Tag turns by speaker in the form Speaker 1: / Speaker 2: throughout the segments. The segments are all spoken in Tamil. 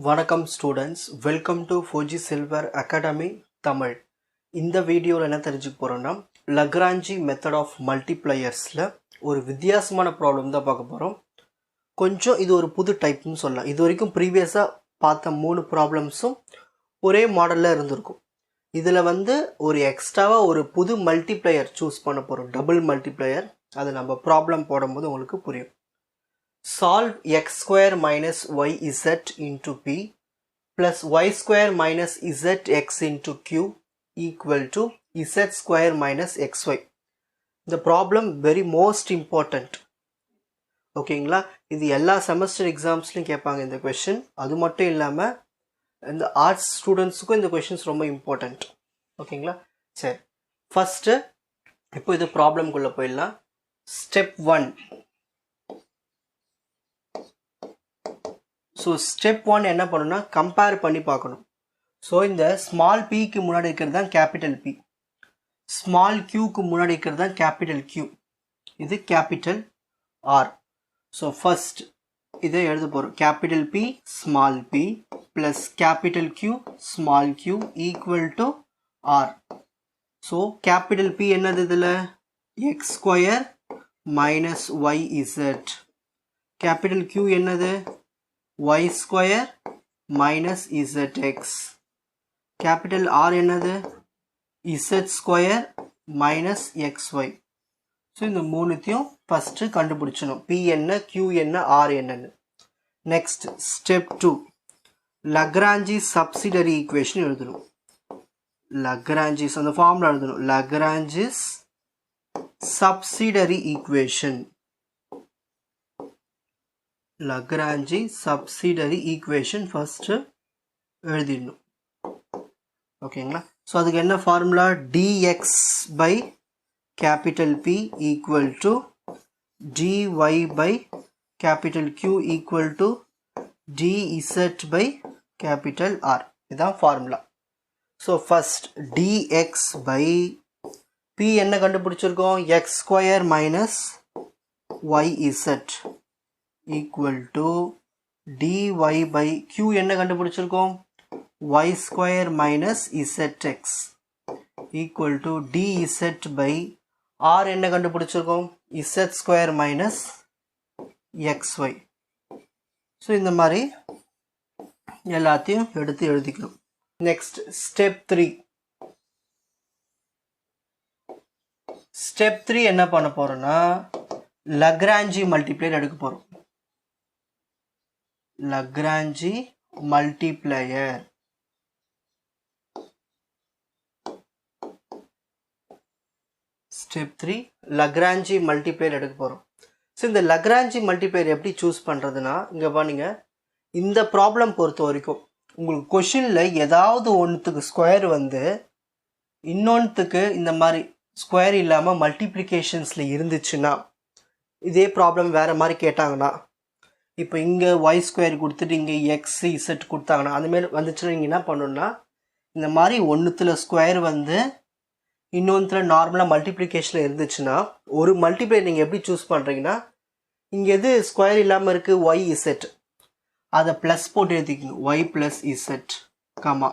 Speaker 1: வணக்கம் students, welcome to 4G silver academy Tamil. இந்த வீடியோவில் என்ன தெரிஞ்சுக்க போகிறோன்னா, லக்ராஞ்சி மெத்தட் ஆஃப் மல்டிப்ளையர்ஸில் ஒரு வித்தியாசமான ப்ராப்ளம் தான் பார்க்க போகிறோம். கொஞ்சம் இது ஒரு புது டைப்னு சொல்லலாம். இது வரைக்கும் ப்ரீவியஸாக பார்த்த 3 ப்ராப்ளம்ஸும் ஒரே மாடலில் இருந்திருக்கும். இதில் ஒரு எக்ஸ்ட்ராவாக ஒரு புது மல்டிப்ளையர் சூஸ் பண்ண போகிறோம், டபுள் மல்டிப்ளையர். அது நம்ம ப்ராப்ளம் போடும்போது உங்களுக்கு புரியும். Solve x square minus yz into p plus y square minus zx into q equal to z square minus xy. The problem very most important. ஓகேங்களா? இது எல்லா செமஸ்டர் எக்ஸாம்ஸ்லையும் கேட்பாங்க இந்த கொஷின். அது மட்டும் இல்லாமல் இந்த ஆர்ட்ஸ் ஸ்டூடெண்ட்ஸுக்கும் இந்த கொஷின்ஸ் ரொம்ப இம்பார்ட்டண்ட். ஓகேங்களா? சரி, ஃபஸ்ட்டு இப்போ இது ப்ராப்ளம்குள்ளே போயிடலாம். ஸ்டெப் 1. ஸோ ஸ்டெப் 1 என்ன பண்ணணும்னா, கம்பேர் பண்ணி பார்க்கணும். ஸோ இந்த ஸ்மால் பிக்கு முன்னாடி இருக்கிறது தான் கேபிட்டல் பி, ஸ்மால் கியூக்கு முன்னாடி இருக்கிறது தான் கேபிட்டல் கியூ, இது கேபிட்டல் ஆர். ஸோ ஃபர்ஸ்ட் இதை எழுத போகிறோம். Capital P small p plus capital Q small q equal to R. So capital P என்னது இதில்? X square minus y z. Capital Q என்னது? y square minus zx. Capital R என்னது? z square minus xy. So இந்த மூணுத்தையும் ஃபஸ்ட்டு கண்டுபிடிச்சணும். P என்ன, Q என்ன, R என்னன்னு. Next step 2, Lagrange subsidiary equation எழுதணும். லக்ராஞ்சிஸ் அந்த ஃபார்முலா எழுதணும். Lagrange's subsidiary equation, Lagrange subsidiary equation first எழுதிடணும். ஓகேங்களா? ஸோ அதுக்கு என்ன formula? dx by capital P equal to dy by capital Q equal to dz by capital R. இதுதான் formula. So first dx by P என்ன கண்டுபிடிச்சிருக்கோம்? X square minus yz equal to dy by q என்ன கண்டுபிடிச்சிருக்கோம்? y square minus zx equal to dz by r என்ன கண்டுபிடிச்சிருக்கோம்? z square minus xy. So இந்த மாதிரி எல்லாத்தையும் எடுத்து எழுதிக்கணும். Next step 3. ஸ்டெப் 3 என்ன பண்ண போறோம்னா, லக்ராஞ்சி மல்டிப்ளையர் எடுக்க போறோம். லக்ராஞ்சி மல்டிப்ளையர். ஸ்டெப் 3 லக்ராஞ்சி மல்டிப்ளையர் எடுக்க போகிறோம். ஸோ இந்த லக்ராஞ்சி மல்டிப்ளையர் எப்படி சூஸ் பண்ணுறதுன்னா, இங்கே பாருங்க, இந்த ப்ராப்ளம் பொறுத்த வரைக்கும் உங்களுக்கு கொஷினில் ஏதாவது ஒன்றுத்துக்கு ஸ்கொயர் இன்னொன்றுத்துக்கு இந்த மாதிரி ஸ்கொயர் இல்லாமல் மல்டிப்ளிகேஷன்ஸில் இருந்துச்சுன்னா, இதே ப்ராப்ளம் வேறு மாதிரி கேட்டாங்கன்னா, இப்போ இங்கே ஒய் ஸ்கொயர் கொடுத்துட்டு இங்கே எக்ஸ் இசட் கொடுத்தாங்கன்னா, அதுமாரி வந்துச்சுன்னா நீங்கள் என்ன பண்ணணுன்னா, இந்த மாதிரி ஒன்றுத்தில் ஸ்கொயர் இன்னொன்றுத்தில் நார்மலாக மல்டிப்ளிகேஷனில் இருந்துச்சுன்னா, ஒரு மல்டிப்ளையர் நீங்கள் எப்படி சூஸ் பண்ணுறீங்கன்னா, இங்கே எது ஸ்கொயர் இல்லாமல் இருக்குது? ஒய் இசட், அதை ப்ளஸ் போட்டு எழுதிக்கணும். Y plus z comma.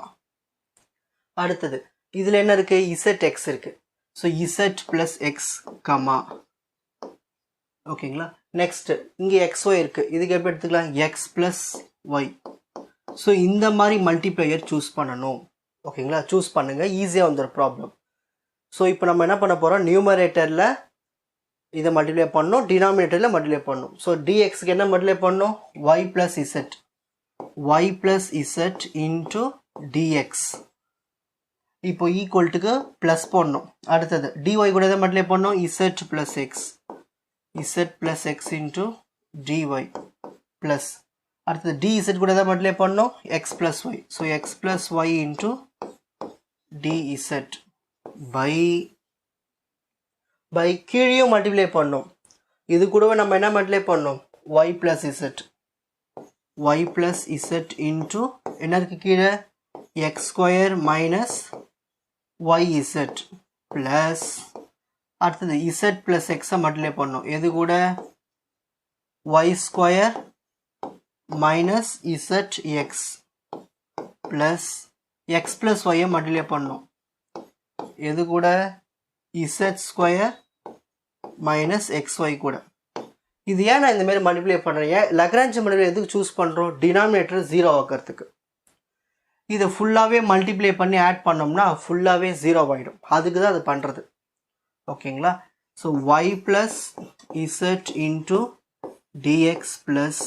Speaker 1: அடுத்தது இதில் என்ன இருக்குது? இசட் எக்ஸ் இருக்குது. So z plus x comma. ஓகேங்களா? நெக்ஸ்ட் இங்கே xy இருக்குது, இதுக்கு எப்படி எடுத்துக்கலாம்? X plus Y. ஸோ இந்த மாதிரி மல்டிப்ளையர் சூஸ் பண்ணணும். ஓகேங்களா? சூஸ் பண்ணுங்கள், ஈஸியாக வந்துடும் ப்ராப்ளம். ஸோ இப்போ நம்ம என்ன பண்ண போகிறோம்? நியூமரேட்டரில் இதை மல்டிப்ளை பண்ணணும், டினாமினேட்டரில் மல்டிப்ளை பண்ணணும். ஸோ dxக்கு என்ன மல்டிப்ளை பண்ணணும்? Y plus z, y plus z into dx. இப்போ ஈக்குவல்ட்டுக்கு ப்ளஸ் போடணும். அடுத்தது dy கூட எதை மல்டிப்ளை பண்ணணும்? Z plus X, z plus x into dy plus அடுத்தது dz கூட தான் மல்டிப்ளை பண்ணோம், x plus y. so x plus y into dz by கீழையும் மல்டிப்ளை பண்ணோம். இது கூடவே நம்ம என்ன மல்டிப்ளை பண்ணோம்? y plus z, y plus z into என்ன இருக்கு கீழே? x square minus yz plus அடுத்தது z plus x மல்டிப்ளை பண்ணோம். எது கூட? y square minus zx plus x plus y multiply பண்ணோம் எது கூட z square minus xy கூட இது ஏன் நான் இந்த மாதிரி மல்டிப்ளை பண்ணுறேன் லக்ராஞ்சி மல்டிப்ளை எதுக்கு சூஸ் பண்ணுறோம் டினாமினேட்டர் 0 ஆக்கிறதுக்கு இதை ஃபுல்லாகவே மல்டிப்ளை பண்ணி ஆட் பண்ணோம்னா ஃபுல்லாகவே 0 ஆகிடும் அதுக்கு தான் அது பண்ணுறது ஓகேங்களா so y plus z into dx plus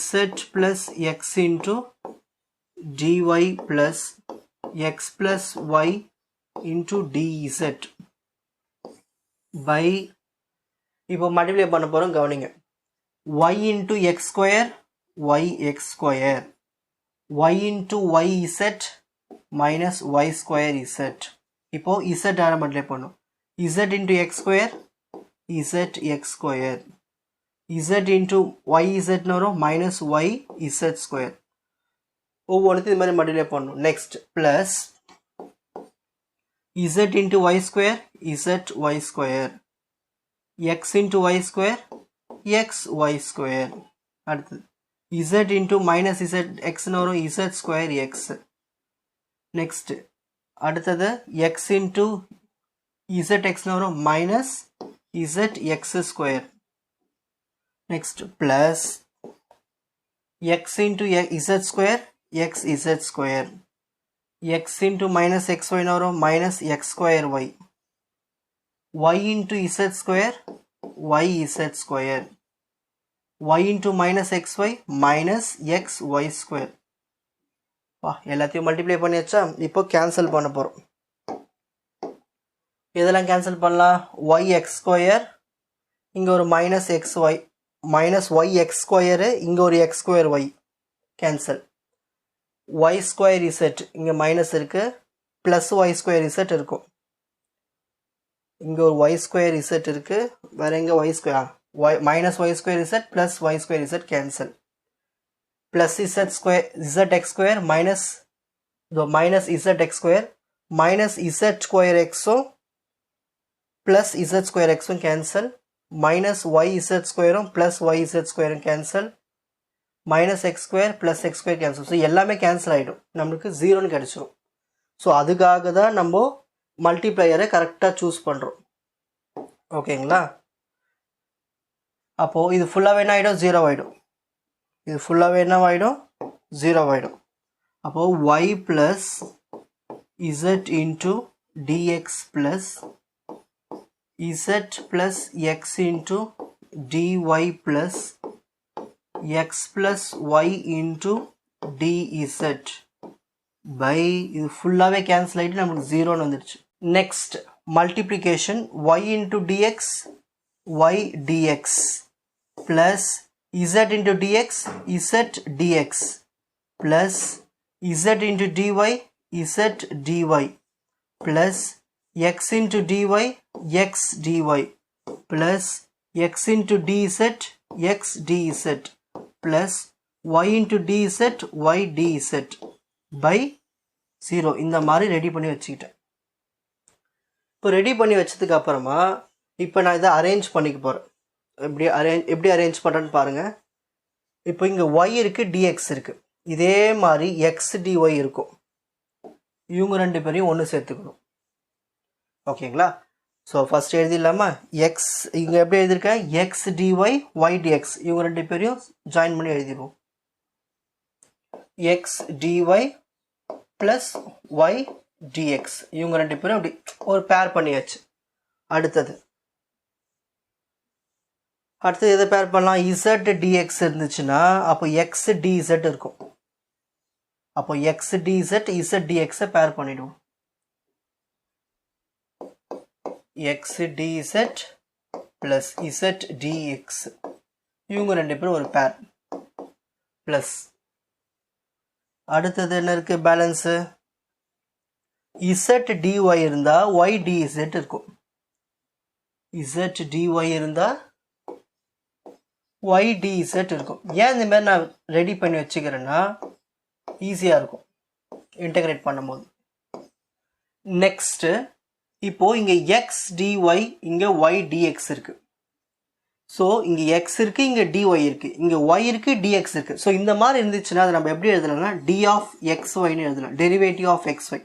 Speaker 1: z plus x into dy plus x plus y into dz by இப்போ மல்டிப்ளை பண்ண போகிறோம் கவனிங்க y into x square yx square y into yz minus y square z இப்போ z ஆர மல்டிப்ளை பண்ணும் z into x square zx square z into yz வரும் minus yz square ஒவ்வொன்றுத்தையும் இது மாதிரி மல்டிப்ளை பண்ணணும் next plus z into y square zy square x into y square xy square அடுத்தது z into minus z x வரும் z square x நெக்ஸ்ட் அடுத்தது x into zx வரும் minus zx square next plus x into z square xz square x into minus xy வரும் minus x square y y into z square yz square y into minus xy minus xy square எல்லாத்தையும் மல்டிப்ளை பண்ணியாச்சா இப்போ கேன்சல் பண்ண போகிறோம் இதெல்லாம் கேன்சல் பண்ணலாம் yx square இங்கே ஒரு minus xy minus yx square இங்கே ஒரு x square y cancel y square z இங்கே மைனஸ் இருக்கு ப்ளஸ் y square z இருக்கும் இங்கே ஒரு y square z இருக்கு வேற எங்கே y square minus y square z plus y square z cancel plus z square zx square minus zx square minus z square x plus z square x cancel minus yz square plus yz square cancel minus x square plus x square cancel so எல்லாமே cancel ஆயிடும் நமக்கு 0 னு கிடைச்சிரும் so அதுக்காக தான் நம்ம மல்டிப்ளையரை கரெக்ட்டா சூஸ் பண்றோம் ஓகேங்களா அப்போ இது ஃபுல்லாவே என்ன ஆயிடும் 0 ஆயிடும் இது ஃபுல்லாவே என்ன ஆயிடும் 0 ஆயிடும் அப்போ y plus z into dx plus z plus x into dy plus x plus y into dz by இது ஃபுல்லாவே கேன்சல் ஆயிட்டு நமக்கு 0 னு வந்துருச்சு next multiplication y into dx y dx plus z into dx z dx plus z into dy z dy plus x into dy x dy plus x into dz x dz plus y into dz y dz by 0 இந்த மாதிரி ரெடி பண்ணி வச்சுக்கிட்டேன் இப்போ ரெடி பண்ணி வச்சதுக்கு அப்புறமா இப்போ நான் இதை அரேஞ்ச் பண்ணிக்க போகிறேன் எப்படி அரேஞ்ச் பண்ணுறேன்னு பாருங்கள் இப்போ இங்கே y இருக்கு dx இருக்கு இதே மாதிரி x dy இருக்கும் இவங்க ரெண்டு பேரையும் ஒன்று சேர்த்துக்கணும் ஓகேங்களா ஸோ ஃபர்ஸ்ட் எழுதிடலாமா எக்ஸ் இங்கே எப்படி எழுதியிருக்கேன் எக்ஸ் டிஒய் ஒய் டிஎக்ஸ் இவங்க ரெண்டு பேரையும் ஜாயின் பண்ணி எழுதிடுவோம் x dy plus y dx இவங்க ரெண்டு பேரும் அப்படி ஒரு பேர் பண்ணியாச்சு அடுத்தது எதை பேர் பண்ணலாம் இசட் டிஎக்ஸ் இருந்துச்சுன்னா அப்போ எக்ஸ் டிஇசட் இருக்கும் அப்போ எக்ஸ் டிஇசட் இசட் டிஎக்ஸை பேர் பண்ணிடுவோம் x dz plus z dx இவங்க ரெண்டு பேரும் ஒரு பேர் பிளஸ் அடுத்தது என்ன இருக்கு பேலன்ஸ் z dy இருந்தா y dz இருக்கும் z dy இருந்தா y dz இருக்கும் ஏன் இந்த மாதிரி நான் ரெடி பண்ணி வச்சுக்கிறேன்னா ஈஸியா இருக்கும் இன்டகிரேட் பண்ணும்போது நெக்ஸ்ட் இப்போ இங்க x dy இங்க y dx இருக்கு ஸோ இங்கே எக்ஸ் இருக்குது, இங்கே டிஒய் இருக்குது, இங்கே ஒய் இருக்குது, டிஎக்ஸ் இருக்குது. ஸோ இந்த மாதிரி இருந்துச்சுன்னா அதை நம்ம எப்படி எழுதலாம்னா டி ஆஃப் எக்ஸ் ஒய்னு எழுதலாம், டெரிவேட்டிவ் ஆஃப் எக்ஸ் ஒய்.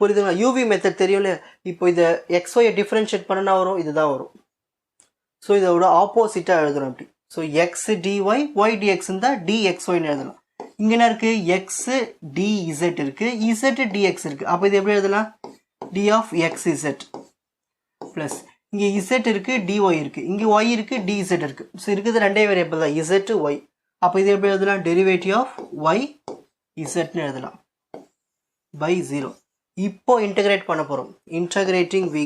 Speaker 1: புரியுதுங்களா? யூவி மெத்தட் தெரியும்ல. இப்போ இதை எக்ஸ் ஒய்யை டிஃப்ரென்ஷியேட் பண்ணனா வரும், இதுதான் வரும். ஸோ இதோட ஆப்போசிட்டாக எழுதுறோம் அப்படி. So x dy y dx இருந்தால் டிஎக்ஸ் ஒய்னு எழுதலாம். இங்கே என்ன இருக்குது? எக்ஸ் டிஇசட் இருக்குது, இசட் டிஎக்ஸ் இருக்குது. அப்போ இது எப்படி எழுதலாம்? D of x z plus இங்கே இசட் இருக்குது, டிஒய் இருக்குது, இங்கே ஒய் இருக்குது, டிஇசட் இருக்குது. ஸோ இருக்குது ரெண்டே வேரியபிள் தான், இசட் ஒய். அப்போ இது எப்படி எழுதலாம்? டெரிவேட்டிவ் ஆஃப் ஒய் இசட்னு எழுதலாம் பை 0. இப்போ இன்டகிரேட் பண்ண போகிறோம். இன்டகிரேட்டிங் வி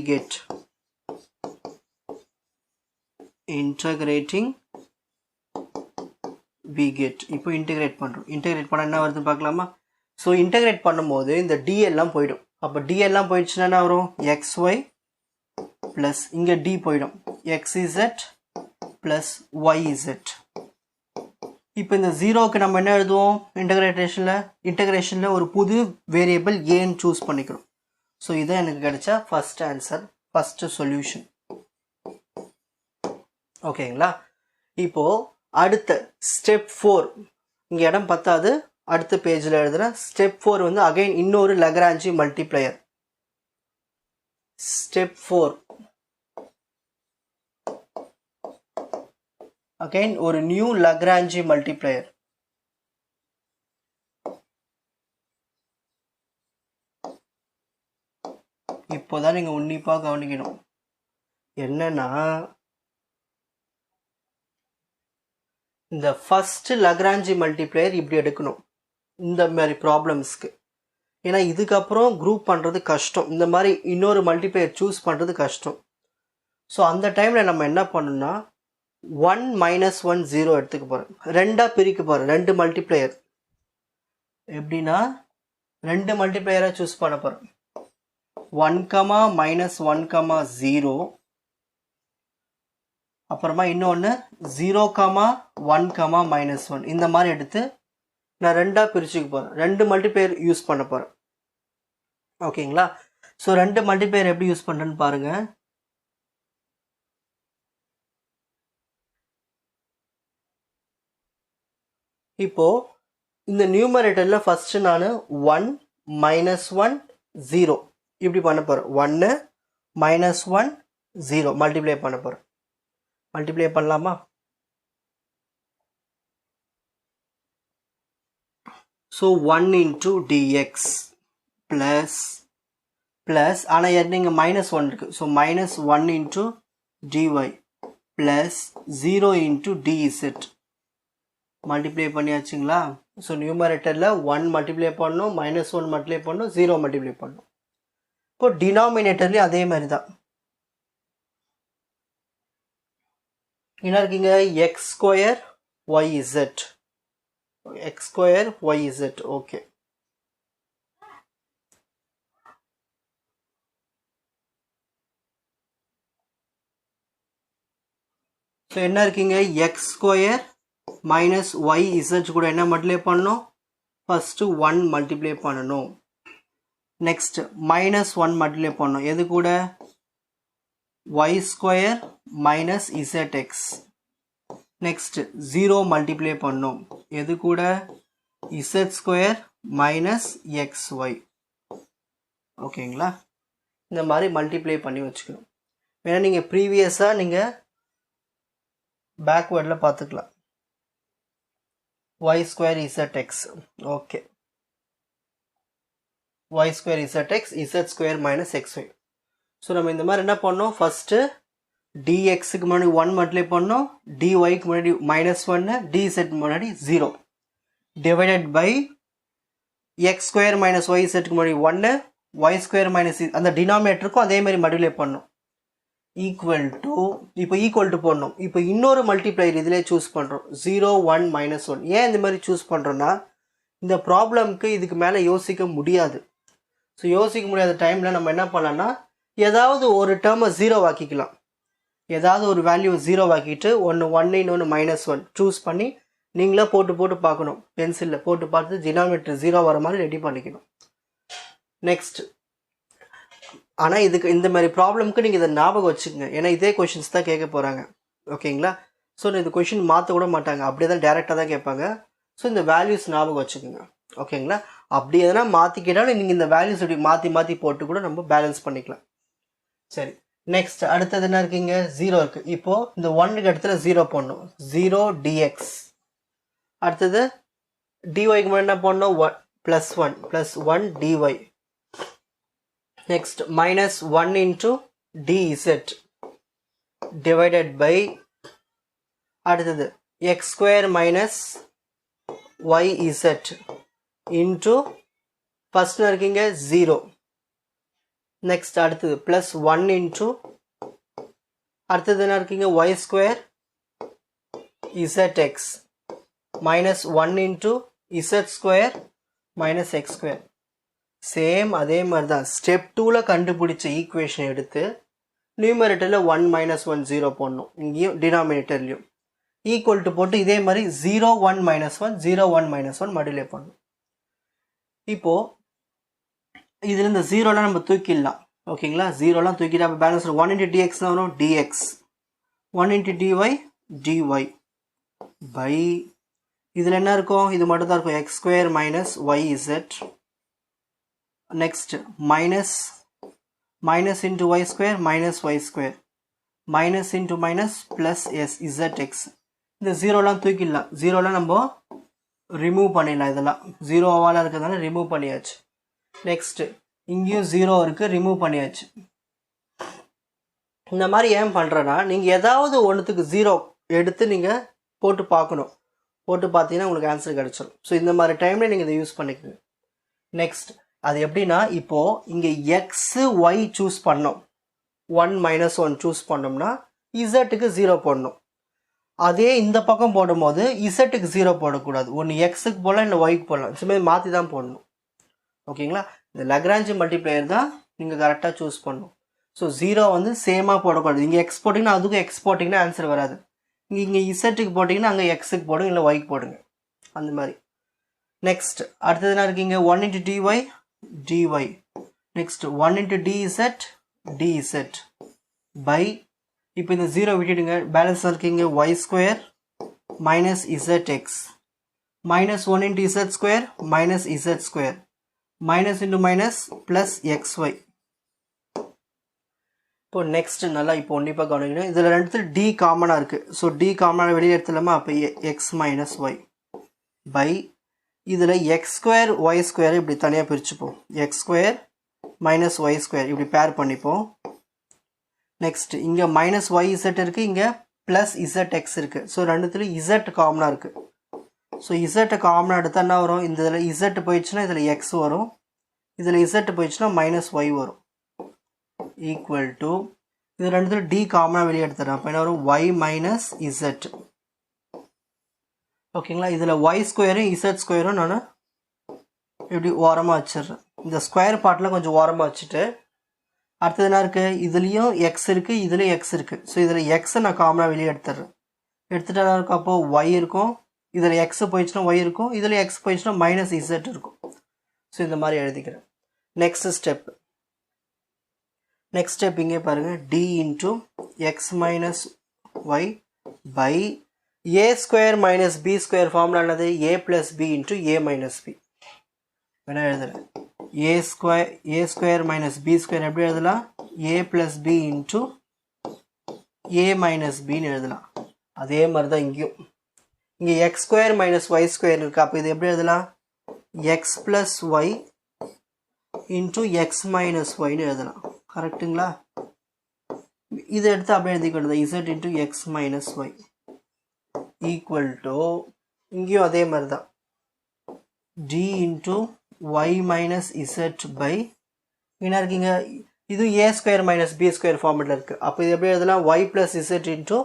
Speaker 1: கெட் இப்போ இன்டகிரேட் பண்ணுறோம். இன்டகிரேட் பண்ண என்ன வருதுன்னு பார்க்கலாமா? ஸோ இன்டகிரேட் பண்ணும்போது இந்த டி எல்லாம் போயிடும். அப்போ டி எல்லாம் போயிடுச்சுன்னா என்ன வரும்? எக்ஸ் ஒய் ப்ளஸ் இங்கே டி போயிடும், x z plus y z. இப்போ இந்த ஜீரோவுக்கு நம்ம என்ன எழுதுவோம்? இன்டகிரேஷனில் ஒரு புது வேரியபிள் ஏன்னு சூஸ் பண்ணிக்கிறோம். ஸோ இதான் எனக்கு கிடைச்ச ஃபர்ஸ்ட் ஆன்சர், ஃபஸ்ட்டு சொல்யூஷன். ஓகேங்களா? இப்போது அடுத்த ஸ்டெப் 4 இங்கே இடம் பத்தாது, அடுத்த பேஜில் எழுதுகிறேன். ஸ்டெப் 4 வந்து அகைன் இன்னொரு லக்ராஞ்சி மல்டிப்ளையர். ஸ்டெப் 4 அகைன் ஒரு நியூ லக்ராஞ்சி மல்டிப்ளையர். இப்போதான் நீங்க உன்னிப்பாக கவனிக்கணும். என்னன்னா இந்த ஃபர்ஸ்ட் லக்ராஞ்சி மல்டிப்ளையர் இப்படி எடுக்கணும் இந்த மாதிரி ப்ராப்ளம்ஸ்க்கு. ஏன்னா இதுக்கப்புறம் குரூப் பண்ணுறது கஷ்டம், இந்த மாதிரி இன்னொரு மல்டிப்ளையர் சூஸ் பண்ணுறது கஷ்டம். ஸோ அந்த டைமில் நம்ம என்ன பண்ணணும்னா 1 - 1 0 எடுத்துக்க போகிறேன். ரெண்டாக பிரிக்க போகிறேன், ரெண்டு மல்டிப்ளையர். எப்படின்னா ரெண்டு மல்டிப்ளையராக சூஸ் பண்ண போகிறேன். 1, -1, 0. அப்புறமா இன்னொன்று 0, 1, -1. இந்த மாதிரி எடுத்து நான் ரெண்டாக பிரிச்சுக்க போகிறேன். ரெண்டு மல்டிப்ளையர் யூஸ் பண்ண போகிறேன். ஓகேங்களா? ஸோ ரெண்டு மல்டிப்ளையர் எப்படி யூஸ் பண்ணுறேன்னு பாருங்கள். இப்போது இந்த நியூமரேட்டரில் ஃபஸ்ட்டு நான் 1, -1, 0 இப்படி பண்ண போகிறேன். 1, -1, 0 மல்டிப்ளை பண்ண போகிறேன். மல்டிப்ளை பண்ணலாமா? ஸோ 1 × dx ப்ளஸ் ஆனால் இங்கே -1 இருக்குது. So -1 × dy plus 0 × dz multiply பண்ணியாச்சுங்களா? ஸோ நியூமரேட்டரில் 1 மல்டிப்ளை பண்ணணும், -1 மல்டிப்ளை பண்ணணும், 0 மல்டிப்ளை பண்ணணும். இப்போ டினாமினேட்டர்லேயும் அதே மாதிரி தான். என்ன இருக்கீங்க? x² yz, x² yz. Okay, so என்ன இருக்கீங்க? x² -yz கூட என்ன மல்டிப்ளை பண்ணணும்? ஃபர்ஸ்ட் 1 மல்டிப்ளை பண்ணணும். நெக்ஸ்ட் -1 மல்டிப்ளை பண்ணணும். எது கூட? y² - zx. நெக்ஸ்ட் 0 மல்டிப்ளை பண்ணணும். எது கூட? z² - xy. ஓகேங்களா? இந்த மாதிரி மல்டிப்ளை பண்ணி வச்சுக்கணும். வேணா நீங்கள் ப்ரீவியஸாக நீங்கள் பேக்வேர்டில் பார்த்துக்கலாம். y² zx. Okay, y² zx, z² - xy. So நம்ம இந்த மாதிரி என்ன பண்ணோம்? ஃபஸ்ட்டு dxக்கு முன்னாடி 1 மல்டிப்ளை பண்ணோம், dyக்கு முன்னாடி -1, dz முன்னாடி 0 டிவைடட் பை x² - yzக்கு முன்னாடி 1, y² - அந்த டினாமினேட்டருக்கும் அதே மாதிரி மல்டிப்ளை பண்ணோம். ஈக்குவல் டு, இப்போ ஈக்குவல் டு போடணும். இப்போ இன்னொரு மல்டிப்ளையர் இதிலே சூஸ் பண்ணுறோம். 0, 1, -1. ஏன் இந்த மாதிரி சூஸ் பண்ணுறோன்னா இந்த ப்ராப்ளம்க்கு இதுக்கு மேலே யோசிக்க முடியாது. ஸோ யோசிக்க முடியாத டைமில் நம்ம என்ன பண்ணலாம்னா ஏதாவது ஒரு டேர்மை 0 ஆக்கிக்கலாம். ஏதாவது ஒரு வேல்யூ 0 ஆக்கிட்டு ஒன்று 1 இன்னொன்று -1 சூஸ் பண்ணி நீங்களே போட்டு பார்க்கணும். பென்சிலில் போட்டு பார்த்து டினாமினேட்டர் 0 வர மாதிரி ரெடி பண்ணிக்கணும். நெக்ஸ்ட், ஆனால் இதுக்கு இந்த மாதிரி ப்ராப்ளம்க்கு நீங்கள் இதை ஞாபகம் வச்சுக்கோங்க. ஏன்னா இதே கொஷின்ஸ் தான் கேட்க போகிறாங்க. ஓகேங்களா? ஸோ இந்த கொஷின் மாற்ற கூட மாட்டாங்க, அப்படியே தான் டேரெக்டாக தான் கேட்பாங்க. ஸோ இந்த வேல்யூஸ் ஞாபகம் வச்சுக்கோங்க. ஓகேங்களா? அப்படி எதனா மாற்றிக்கிட்டாலும் நீங்கள் இந்த வேல்யூஸ் இப்படி மாற்றி மாற்றி போட்டு கூட நம்ம பேலன்ஸ் பண்ணிக்கலாம். சரி, நெக்ஸ்ட் அடுத்தது என்ன இருக்குங்க? 0 இருக்குது. இப்போது இந்த 1க்கு இடத்துல 0 போடணும். 0 dx. அடுத்தது dyக்கு முன்னாடி என்ன போடணும்? +1 +1 dy. Next -1 into dz divided by அடுத்தது x² - yz into ஃபர்ஸ்ட் இருக்கீங்க 0. நெக்ஸ்ட் அடுத்தது +1 into அடுத்தது என்ன இருக்கீங்க? y² zx -1 into z² - x². Same அதே மாதிரி தான் ஸ்டெப் 2ல கண்டுபிடிச்ச ஈக்குவேஷன் எடுத்து நியூமரேட்டரில் 1 - 1 0 போடணும். இங்கேயும் டினாமினேட்டர்லையும் ஈக்குவல் டு போட்டு இதே மாதிரி 0 1 - 1 0 1 - 1 மல்டிப்ளை பண்ணணும். இப்போது இதில் இந்த 0லாம் நம்ம தூக்கிடலாம். ஓகேங்களா? 0லாம் தூக்கிட்டு அப்போ பேலன்ஸ் 1 into dx வரும். dx 1 into dy dy by இதில் என்ன இருக்கும்? இது மட்டும் தான் இருக்கும். x² - yz. Next minus into y² -y² minus into minus plus zx. இந்த 0லாம் தூக்கிடலாம். 0லாம் நம்ம ரிமூவ் பண்ணிடலாம். இதெல்லாம் 0 ஆவால் இருக்கிறதுனால ரிமூவ் பண்ணியாச்சு. நெக்ஸ்ட் இங்கேயும் 0 இருக்குது, ரிமூவ் பண்ணியாச்சு. இந்த மாதிரி ஏன் பண்ணுறேன்னா, நீங்கள் ஏதாவது ஒன்றுத்துக்கு 0 எடுத்து நீங்கள் போட்டு பார்க்கணும். போட்டு பார்த்தீங்கன்னா உங்களுக்கு ஆன்சர் கிடச்சிடும். ஸோ இந்த மாதிரி டைமில் நீங்கள் இதை யூஸ் பண்ணிக்கோங்க. நெக்ஸ்ட் அது எப்படின்னா, இப்போது இங்கே எக்ஸு ஒய் சூஸ் பண்ணோம். 1 - 1 சூஸ் பண்ணோம்னா இசட்டுக்கு 0 போடணும். அதே இந்த பக்கம் போடும்போது இசட்டுக்கு 0 போடக்கூடாது. ஒன்று எக்ஸுக்கு போடலாம், இல்லை ஒய்க்கு போடலாம். இதுமாதிரி மாற்றி தான் போடணும். ஓகேங்களா? இந்த லக்ராஞ்சி மல்டிப்ளையர் தான் நீங்கள் கரெக்டாக சூஸ் பண்ணணும். ஸோ 0 வந்து சேமாக போடக்கூடாது. இங்கே எக்ஸ் போட்டிங்கன்னா அதுக்கும் எக்ஸ் போட்டிங்கன்னா ஆன்சர் வராது. இங்கே இசட்டுக்கு போட்டிங்கன்னா அங்கே எக்ஸுக்கு போடுங்க, இல்லை ஒய்க்கு போடுங்க. அந்த மாதிரி. நெக்ஸ்ட் அடுத்தது என்ன இருக்கீங்க? 1 into dy dy. Next 1 into dz dz by இப்போ இந்த 0 விட்டுடுங்க. பேலன்ஸ் இருக்கீங்க y² - zx -1 into z² -z² minus into minus plus xy. இப்போ நெக்ஸ்ட் நல்லா இப்போ உன்னிப்பாக கவனிக்கணும். இதில் ரெண்டுத்தில் d காமனாக இருக்குது. ஸோ d காமனாக வெளியே எடுத்துலாமா? அப்போ x - y by இதில் x² y² இப்படி தனியாக பிரிச்சுப்போம். x² - y² இப்படி பேர் பண்ணிப்போம். நெக்ஸ்ட் இங்கே -yz இருக்குது, இங்கே +zx இருக்குது. ஸோ ரெண்டுத்துலையும் z காமனாக இருக்குது. ஸோ z காமனாக எடுத்தால் என்ன வரும்? இந்த இதில் z போயிடுச்சுன்னா இதில் x வரும், இதில் z போயிடுச்சுன்னா -y வரும். ஈக்குவல் டு இது ரெண்டுத்தில் d காமனாக வெளியே எடுத்துறேன். அப்போ என்ன வரும்? y - z. ஓகேங்களா? இதில் y² z² நான் இப்படி ஓரமாக வச்சிடுறேன். இந்த ஸ்கொயர் பார்ட்டில் கொஞ்சம் ஓரமாக வச்சுட்டு அடுத்தது என்ன இருக்குது? இதுலேயும் எக்ஸ் இருக்குது, இதுலேயும் எக்ஸ் இருக்குது. ஸோ இதில் எக்ஸை நான் காமனாக வெளியே எடுத்துடுறேன். எடுத்துகிட்டு என்ன இருக்கும்? அப்போது ஒய் இருக்கும், இதில் எக்ஸ் போயிடுச்சுன்னா ஒய் இருக்கும், இதில் எக்ஸ் போயிடுச்சுன்னா -z இருக்கும். ஸோ இந்த மாதிரி எழுதிக்கிறேன். நெக்ஸ்ட் ஸ்டெப் இங்கே பாருங்கள். d into x - y by a² - b² formula என்னது? a + b into a - b. என்ன எழுதுறேன்? a² - b² எப்படி எழுதலாம்? a + b into a - bன்னு எழுதலாம். அதே மாதிரி தான் இங்கேயும். இங்கே x² - y² இருக்குது. அப்போ இது எப்படி எழுதலாம்? x + y into x - yன்னு எழுதலாம். கரெக்டுங்களா? இதை எடுத்து அப்படியே எழுதிக்கிறது z into x - y equal to இங்கேயும் அதே மாதிரி தான் d into y - z by என்ன இருக்கீங்க? இது a² - b² ஃபார்மெட்டில் இருக்குது. அப்போ இது எப்படி எழுதலாம்? y + z into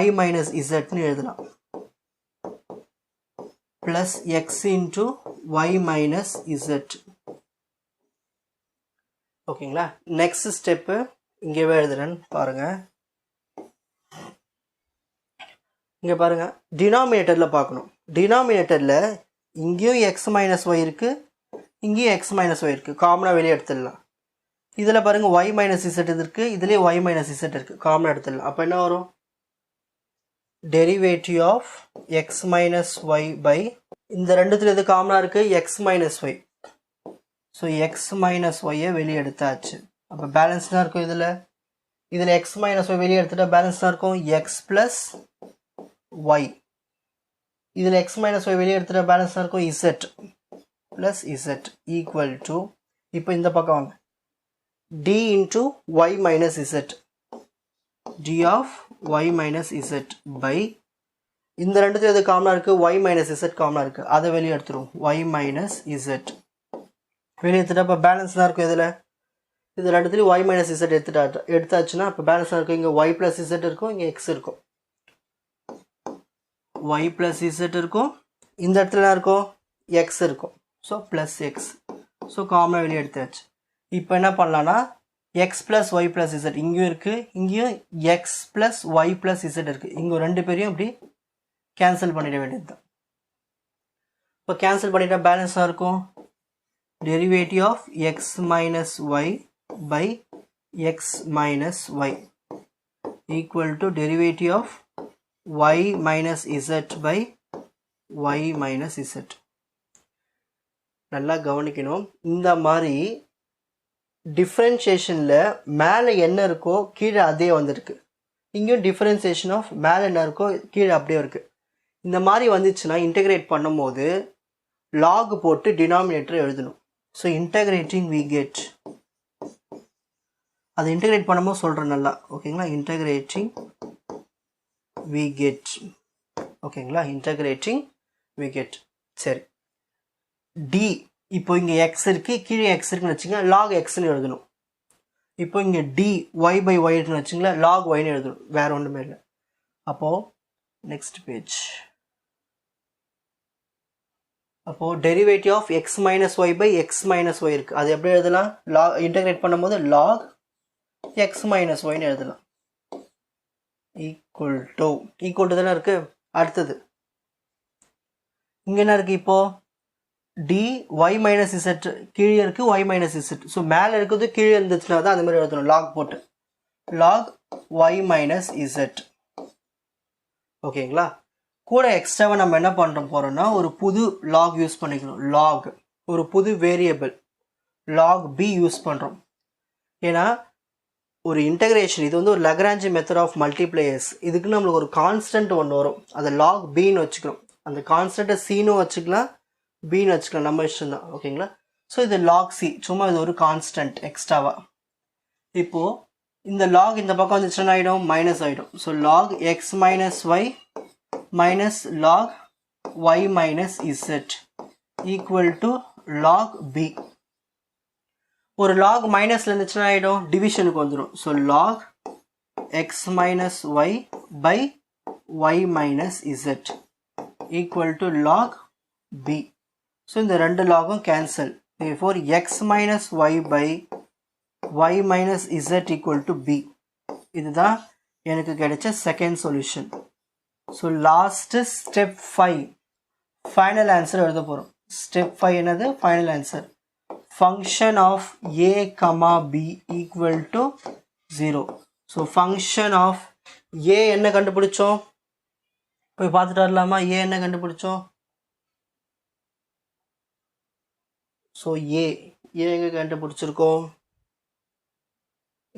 Speaker 1: y - zன்னு எழுதலாம். Plus x into y - z. ஓகேங்களா? நெக்ஸ்ட் ஸ்டெப்பு இங்கேவே எழுதுறேன்னு பாருங்கள். இங்கே பாருங்கள், டினாமினேட்டரில் பார்க்கணும். டினாமினேட்டரில் இங்கேயும் x - y இருக்குது, இங்கேயும் x - y இருக்குது. காமனாக வெளியே எடுத்துடலாம். இதில் பாருங்கள் y - z இருக்குது, இதுலேயே y - z இருக்குது. காமனாக எடுத்துடலாம். அப்போ என்ன வரும்? Derivative of x minus y by இந்த ரெண்டுத்தில் எது காமனாக இருக்குது x minus y. So x minus ஒய்யை வெளியே எடுத்தாச்சு. அப்போ பேலன்ஸ் தான் இருக்கும் இதில் எக்ஸ் மைனஸ் ஒய் வெளியே எடுத்துட்டா பேலன்ஸ் தான் இருக்கும் எக்ஸ் ப்ளஸ் ஒய். இதில் எக்ஸ் மைனஸ் ஒய் வெளியே எடுத்துட்டா பேலன்ஸ் தான் இருக்கும் z plus z equal to இப்போ இந்த பக்கம் வாங்க d into y minus z d of y minus z by இந்த ரெண்டுத்தில் எது காமனாக இருக்குது ஒய் மைனஸ் இசட் காமனாக இருக்குது, அதை வெளியே எடுத்துருவோம் ஒய் மைனஸ் இசட் வெளியே எடுத்துட்டா இப்போ பேலன்ஸ் தான் இருக்கும். இது ரெண்டுத்துலேயும் ஒய் மைனஸ் இசட் எடுத்தாச்சுன்னா இப்போ பேலன்ஸ் தான் இருக்கும். இங்கே ஒய் ப்ளஸ் இசட் இருக்கும், இங்கே எக்ஸ் இருக்கும். ஒய் ப்ளஸ் இசட் இருக்கும், இந்த இடத்துல என்ன இருக்கும் எக்ஸ் இருக்கும். So plus X. ஸோ காமனாக வெளியே எடுத்தாச்சு. இப்போ என்ன பண்ணலான்னா x plus y plus z இங்கேயும் இருக்குது, இங்கேயும் x plus y plus z இருக்குது. இங்கே ரெண்டு பேரையும் இப்படி கேன்சல் பண்ணிட வேண்டியது தான். இப்போ கேன்சல் பண்ணிட்டா பேலன்ஸாக இருக்கும் derivative of x minus y by x minus y equal to derivative of y minus z by y minus z. நல்லா கவனிக்கணும், இந்த மாதிரி டிஃப்ரென்ஷியேஷனில் மேலே என்ன இருக்கோ கீழே அதே வந்திருக்கு. இங்கேயும் டிஃப்ரென்சியேஷன் ஆஃப் மேலே என்ன இருக்கோ கீழே அப்படியே இருக்குது. இந்த மாதிரி வந்துச்சுன்னா இன்டெகிரேட் பண்ணும்போது லாக் போட்டு டினாமினேட்டர் எழுதணும். ஸோ இன்டெகிரேட்டிங் வி கெட், அதை இன்டெகிரேட் பண்ணும்போது சொல்கிறேன் நல்லா ஓகேங்களா. இன்டெகிரேட்டிங் வி கெட் ஓகேங்களா, இன்டெகிரேட்டிங் வி கெட். சரி டி இப்போ இங்கே எக்ஸ் இருக்குது, கீழே எக்ஸ் இருக்குன்னு வச்சுங்க லாக் எக்ஸ்ன்னு எழுதணும். இப்போ இங்கே டி ஒய் பை ஒய் இருக்குன்னு வச்சுங்களேன் லாக் ஒய்னு எழுதணும், வேறு ஒன்றுமே இல்லை. அப்போது நெக்ஸ்ட் பேஜ். அப்போது derivative of x minus y by x minus y இருக்குது, அது எப்படி எழுதலாம் லாக் இன்டெகிரேட் பண்ணும்போது லாக் எக்ஸ் மைனஸ் ஒய்னு எழுதலாம். ஈக்குவல் டு தானே இருக்குது. அடுத்தது இங்கே என்ன இருக்குது இப்போது டி ஒய் மைனஸ் இசட் கீழே இருக்குது ஒய் மைனஸ் இசட். ஸோ மேலே இருக்கிறது கீழே இருந்துச்சுன்னா தான் அந்த மாதிரி எழுதணும் லாக் போட்டு லாக் ஒய் மைனஸ் இசட் ஓகேங்களா. கூட எக்ஸ்ட்ராவாக நம்ம என்ன பண்ணுற போகிறோம்னா ஒரு புது லாக் யூஸ் பண்ணிக்கணும். லாக் ஒரு புது வேரியபிள் லாக் பி யூஸ் பண்ணுறோம். ஏன்னா ஒரு இன்டகிரேஷன் இது வந்து ஒரு லக்ராஞ்சி மெத்தட் ஆஃப் மல்டிப்ளையர்ஸ். இதுக்கு நம்மளுக்கு ஒரு கான்ஸ்டன்ட் ஒன்று வரும், அதை லாக் பின்னு வச்சுக்கணும். அந்த கான்ஸ்டன்ட்டை சீனும் வச்சுக்கலாம் பின்னு வச்சுக்கலாம், நம்ம இஷ்டம் தான் ஓகேங்களா. ஸோ இது லாக் சி, சும்மா இது ஒரு கான்ஸ்டன்ட் எக்ஸ்ட்ராவா. இப்போது இந்த லாக் இந்த பக்கம் வந்துச்சுன்னா ஆகிடும் மைனஸ் ஆகிடும். So log x minus y minus log y minus z equal to log b. ஒரு லாக் மைனஸில் இருந்துச்சுன்னா ஆகிடும் டிவிஷனுக்கு வந்துடும். So log x minus y by y minus z equal to log b. So இந்த ரெண்டு லாகும் cancel. therefore x minus y by y minus z equal to b. இதுதான் எனக்கு கிடைச்ச second solution. So last step 5 final answer எழுத போகிறோம். ஸ்டெப் 5 என்னது final answer. Function of a comma b equal to 0. So function of a என்ன கண்டுபிடிச்சோம் போய் பார்த்துட்டு வரலாமா. ஏ என்ன கண்டுபிடிச்சோம். ஸோ ஏ எங்கே கண்டுபிடிச்சிருக்கோம்,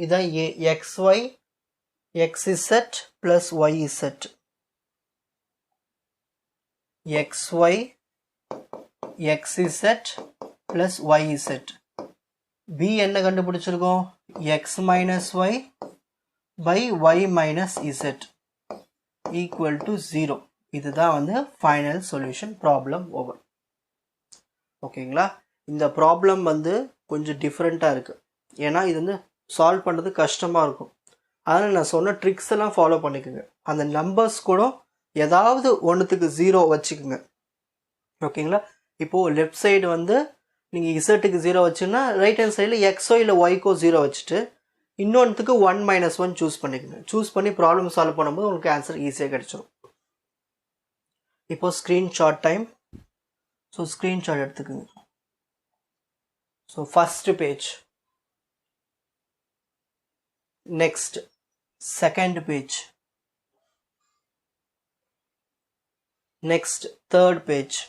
Speaker 1: இதான் a x y x z plus y z x y x z plus y z. B என்ன கண்டுபிடிச்சிருக்கோம் x minus y by y minus z equal to 0. இதுதான் வந்து ஃபைனல் சொல்யூஷன். ப்ராப்ளம் ஓவர் ஓகேங்களா. இந்த ப்ராப்ளம் வந்து கொஞ்சம் டிஃப்ரெண்ட்டாக இருக்குது, ஏன்னா இது வந்து சால்வ் பண்ணுறது கஷ்டமாக இருக்கும். அதனால் நான் சொன்ன ட்ரிக்ஸ் எல்லாம் ஃபாலோ பண்ணிக்கோங்க. அந்த நம்பர்ஸ் கூட ஏதாவது ஒன்றுத்துக்கு 0 வச்சுக்கோங்க ஓகேங்களா. இப்போது லெஃப்ட் சைடு வந்து நீங்கள் இசட்டுக்கு 0 வச்சுன்னா ரைட் ஹேண்ட் சைடில் எக்ஸோ இல்லை ஒய்க்கோ 0 வச்சுட்டு இன்னொன்றுத்துக்கு 1 - 1 சூஸ் பண்ணிக்கோங்க. சூஸ் பண்ணி ப்ராப்ளம் சால்வ் பண்ணும்போது உங்களுக்கு ஆன்சர் ஈஸியாக கிடைச்சிடும். இப்போது ஸ்க்ரீன்ஷாட் டைம். ஸோ ஸ்க்ரீன்ஷாட் எடுத்துக்கோங்க. So first page, next second page, Next, third page.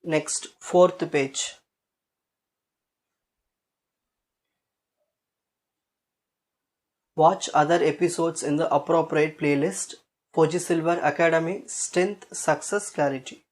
Speaker 1: Next, fourth page. Watch other episodes in the appropriate playlist. Fuji Silver Academy Strength, Success, Clarity.